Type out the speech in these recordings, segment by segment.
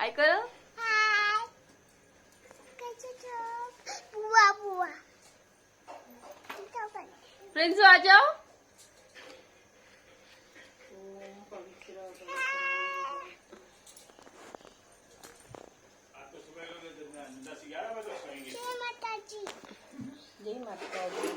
हाय करो। हाय कैसे हो बुआ बुआ प्रिंस आ जाओ। जय माता जी। जय माता दी।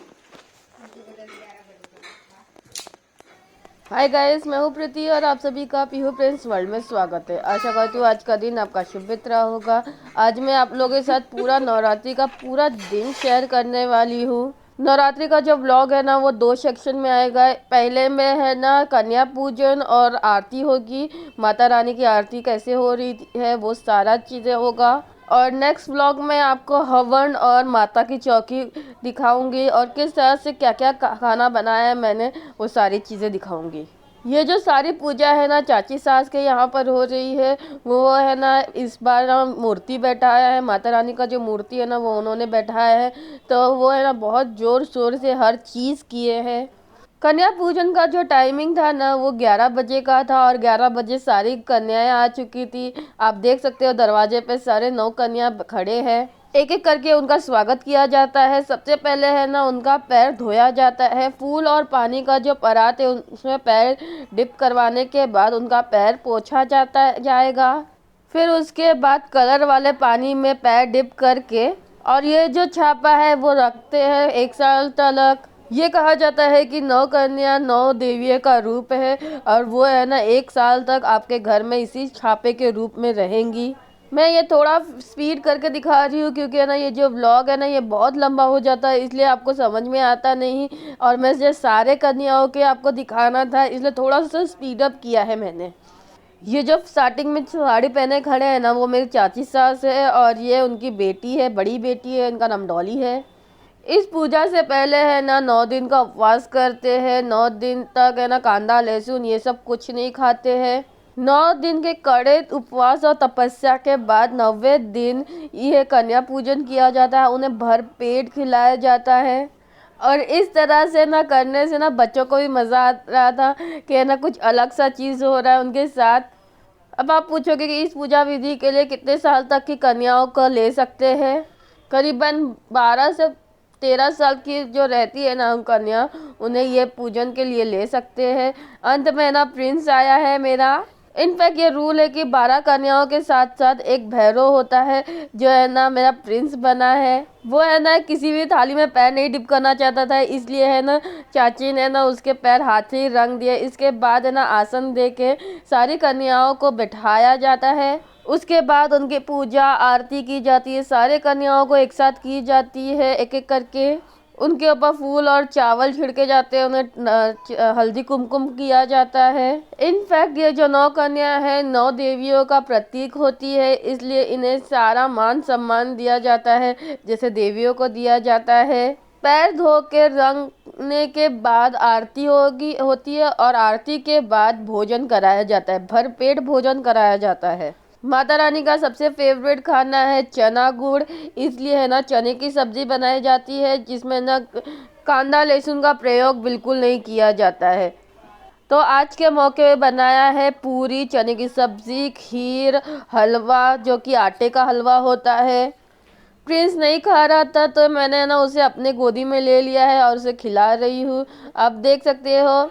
हाय गाइस, मैं हूँ प्रीति और आप सभी का पीहू प्रिंस वर्ल्ड में स्वागत है। आशा करती हूँ आज का दिन आपका शुभ बीत रहा होगा। आज मैं आप लोगों के साथ पूरा नवरात्रि का पूरा दिन शेयर करने वाली हूँ। नवरात्रि का जो व्लॉग है ना वो 2 सेक्शन में आएगा। पहले में है ना कन्या पूजन और आरती होगी, माता रानी की आरती कैसे हो रही है वो सारा चीज़ें होगा। और नेक्स्ट व्लॉग में आपको हवन और माता की चौकी दिखाऊंगी और किस तरह से क्या क्या खाना बनाया है मैंने वो सारी चीज़ें दिखाऊंगी। ये जो सारी पूजा है ना चाची सास के यहाँ पर हो रही है, वो है ना इस बार ना मूर्ति बैठाया है। माता रानी का जो मूर्ति है ना वो उन्होंने बैठाया है, तो वो है ना बहुत ज़ोर शोर से हर चीज़ किए हैं। कन्या पूजन का जो टाइमिंग था ना वो 11 बजे का था और 11 बजे सारी कन्याएं आ चुकी थी। आप देख सकते हो दरवाजे पे सारे 9 कन्या खड़े हैं। एक एक करके उनका स्वागत किया जाता है। सबसे पहले है ना उनका पैर धोया जाता है। फूल और पानी का जो परात है उसमें पैर डिप करवाने के बाद उनका पैर पोंछा जाएगा। फिर उसके बाद कलर वाले पानी में पैर डिप करके और ये जो छापा है वो रखते हैं 1 साल तक। ये कहा जाता है कि 9 कन्या 9 देवियों का रूप है और वो है ना 1 साल तक आपके घर में इसी छापे के रूप में रहेंगी। मैं ये थोड़ा स्पीड करके दिखा रही हूँ क्योंकि है ना ये जो व्लॉग है ना ये बहुत लंबा हो जाता है, इसलिए आपको समझ में आता नहीं और मैं ये सारे कन्याओं के आपको दिखाना था इसलिए थोड़ा सा स्पीड अप किया है मैंने। ये जो स्टार्टिंग में साड़ी पहने खड़े हैं ना वो मेरी चाची सास है और ये उनकी बेटी है, बड़ी बेटी है, इनका नाम डॉली है। इस पूजा से पहले है ना 9 दिन का उपवास करते हैं। 9 दिन तक है ना कांदा लहसुन ये सब कुछ नहीं खाते हैं। 9 दिन के कड़े उपवास और तपस्या के बाद 9वें दिन यह कन्या पूजन किया जाता है। उन्हें भर पेट खिलाया जाता है और इस तरह से ना करने से ना बच्चों को भी मज़ा आ रहा था कि ना कुछ अलग सा चीज़ हो रहा है उनके साथ। अब आप पूछोगे कि इस पूजा विधि के लिए कितने साल तक की कन्याओं को ले सकते हैं। करीबन 12 से 13 साल की जो रहती है ना कन्या उन्हें ये पूजन के लिए ले सकते हैं। अंत में ना प्रिंस आया है मेरा। इनफैक्ट ये रूल है कि 12 कन्याओं के साथ साथ एक भैरव होता है जो है ना मेरा प्रिंस बना है। वो है ना किसी भी थाली में पैर नहीं डिप करना चाहता था, इसलिए है ना चाची ने ना उसके पैर हाथ ही रंग दिए। इसके बाद है ना आसन दे के सारी कन्याओं को बिठाया जाता है। उसके बाद उनकी पूजा आरती की जाती है। सारे कन्याओं को एक साथ की जाती है, एक एक करके उनके ऊपर फूल और चावल छिड़के जाते हैं, उन्हें हल्दी कुमकुम किया जाता है। इनफैक्ट ये जो 9 कन्या है 9 देवियों का प्रतीक होती है, इसलिए इन्हें सारा मान सम्मान दिया जाता है जैसे देवियों को दिया जाता है। पैर धो के रंगने के बाद आरती होती है और आरती के बाद भोजन कराया जाता है, भर पेट भोजन कराया जाता है। माता रानी का सबसे फेवरेट खाना है चना गुड़, इसलिए है ना चने की सब्जी बनाई जाती है जिसमें ना कांदा लहसुन का प्रयोग बिल्कुल नहीं किया जाता है। तो आज के मौके पे बनाया है पूरी, चने की सब्जी, खीर, हलवा जो कि आटे का हलवा होता है। प्रिंस नहीं खा रहा था तो मैंने ना उसे अपने गोदी में ले लिया है और उसे खिला रही हूँ। आप देख सकते हो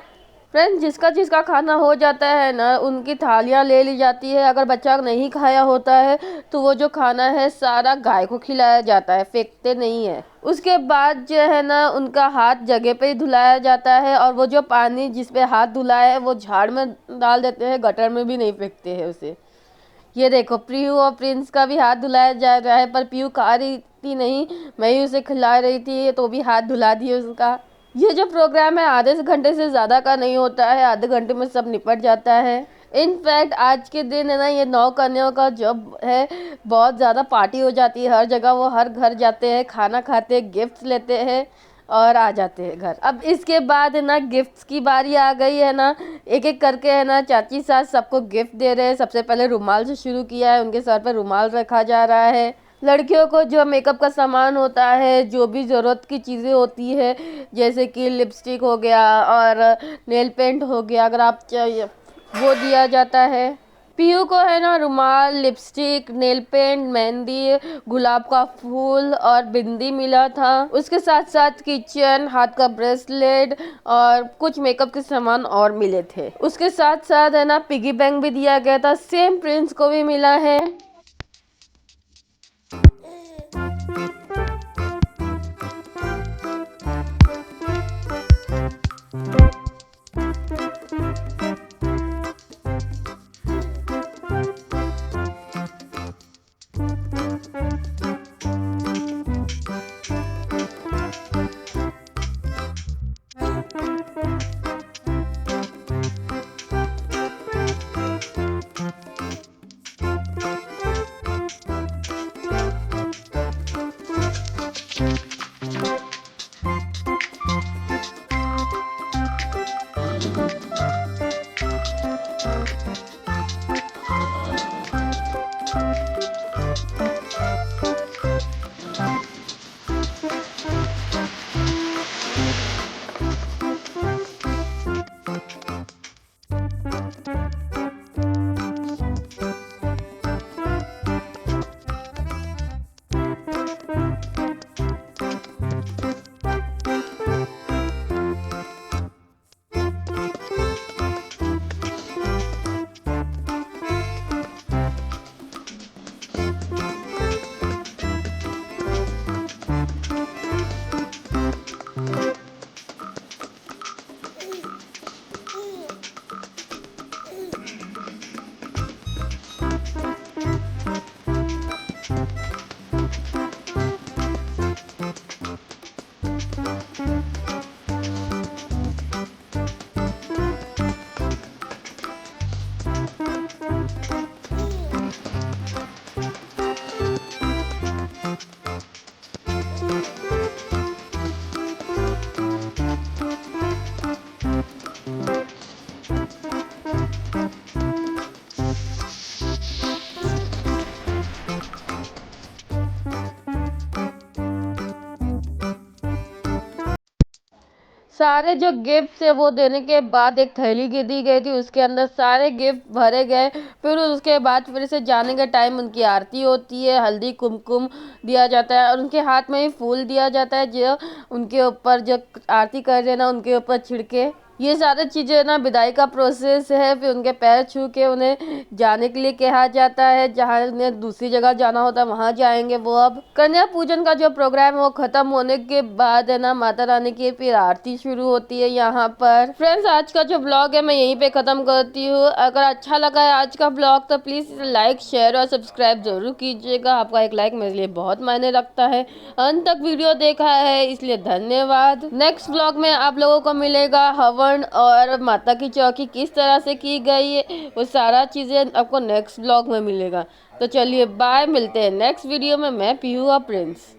फ्रेंड्स, जिसका जिसका खाना हो जाता है ना उनकी थालियाँ ले ली जाती है। अगर बच्चा नहीं खाया होता है तो वो जो खाना है सारा गाय को खिलाया जाता है, फेंकते नहीं है। उसके बाद जो है ना उनका हाथ जगह पे ही धुलाया जाता है और वो जो पानी जिस पे हाथ धुलाया है वो झाड़ में डाल देते हैं, गटर में भी नहीं फेंकते हैं उसे। ये देखो पीहू और प्रिंस का भी हाथ धुलाया जा रहा है, पर पीहू खा रही थी नहीं, मैं ही उसे खिला रही थी तो भी हाथ धुला दिए उसका। ये जो प्रोग्राम है आधे घंटे से ज़्यादा का नहीं होता है, आधे घंटे में सब निपट जाता है। इनफैक्ट आज के दिन है ना ये 9 कन्याओं का जब है बहुत ज़्यादा पार्टी हो जाती है हर जगह। वो हर घर जाते हैं, खाना खाते हैं, गिफ्ट्स लेते हैं और आ जाते हैं घर। अब इसके बाद है ना गिफ्ट्स की बारी आ गई है ना, एक एक करके है ना चाची सास सबको गिफ्ट दे रहे हैं। सबसे पहले रुमाल से शुरू किया है, उनके सर पर रुमाल रखा जा रहा है। लड़कियों को जो मेकअप का सामान होता है, जो भी ज़रूरत की चीज़ें होती है जैसे कि लिपस्टिक हो गया और नेल पेंट हो गया, अगर आप चाहिए वो दिया जाता है। पीहू को है ना रुमाल, लिपस्टिक, नेल पेंट, मेहंदी, गुलाब का फूल और बिंदी मिला था। उसके साथ साथ किचन, हाथ का ब्रेसलेट और कुछ मेकअप के सामान और मिले थे। उसके साथ साथ है ना पिगी बैंक भी दिया गया था, सेम प्रिंस को भी मिला है। सारे जो गिफ्ट है वो देने के बाद एक थैली दी गई थी, उसके अंदर सारे गिफ्ट भरे गए। फिर उसके बाद फिर से जाने के टाइम उनकी आरती होती है, हल्दी कुमकुम दिया जाता है और उनके हाथ में ही फूल दिया जाता है, जो उनके ऊपर जो आरती कर रहे ना उनके ऊपर छिड़के। ये सारी चीजें ना विदाई का प्रोसेस है। फिर उनके पैर छू के उन्हें जाने के लिए कहा जाता है, जहाँ उन्हें दूसरी जगह जाना होता है वहां जाएंगे वो। अब कन्या पूजन का जो प्रोग्राम है वो खत्म होने के बाद है ना माता रानी की फिर आरती शुरू होती है यहाँ पर। फ्रेंड्स, आज का जो ब्लॉग है मैं यहीं पे खत्म करती हूँ। अगर अच्छा लगा है आज का ब्लॉग तो प्लीज लाइक, शेयर और सब्सक्राइब जरूर कीजिएगा। आपका एक लाइक मेरे लिए बहुत मायने रखता है। अंत तक वीडियो देखा है इसलिए धन्यवाद। नेक्स्ट ब्लॉग में आप लोगों को मिलेगा हवन और माता की चौकी किस तरह से की गई है, वो सारा चीजें आपको नेक्स्ट ब्लॉग में मिलेगा। तो चलिए बाय, मिलते हैं नेक्स्ट वीडियो में। मैं पीहू और प्रिंस।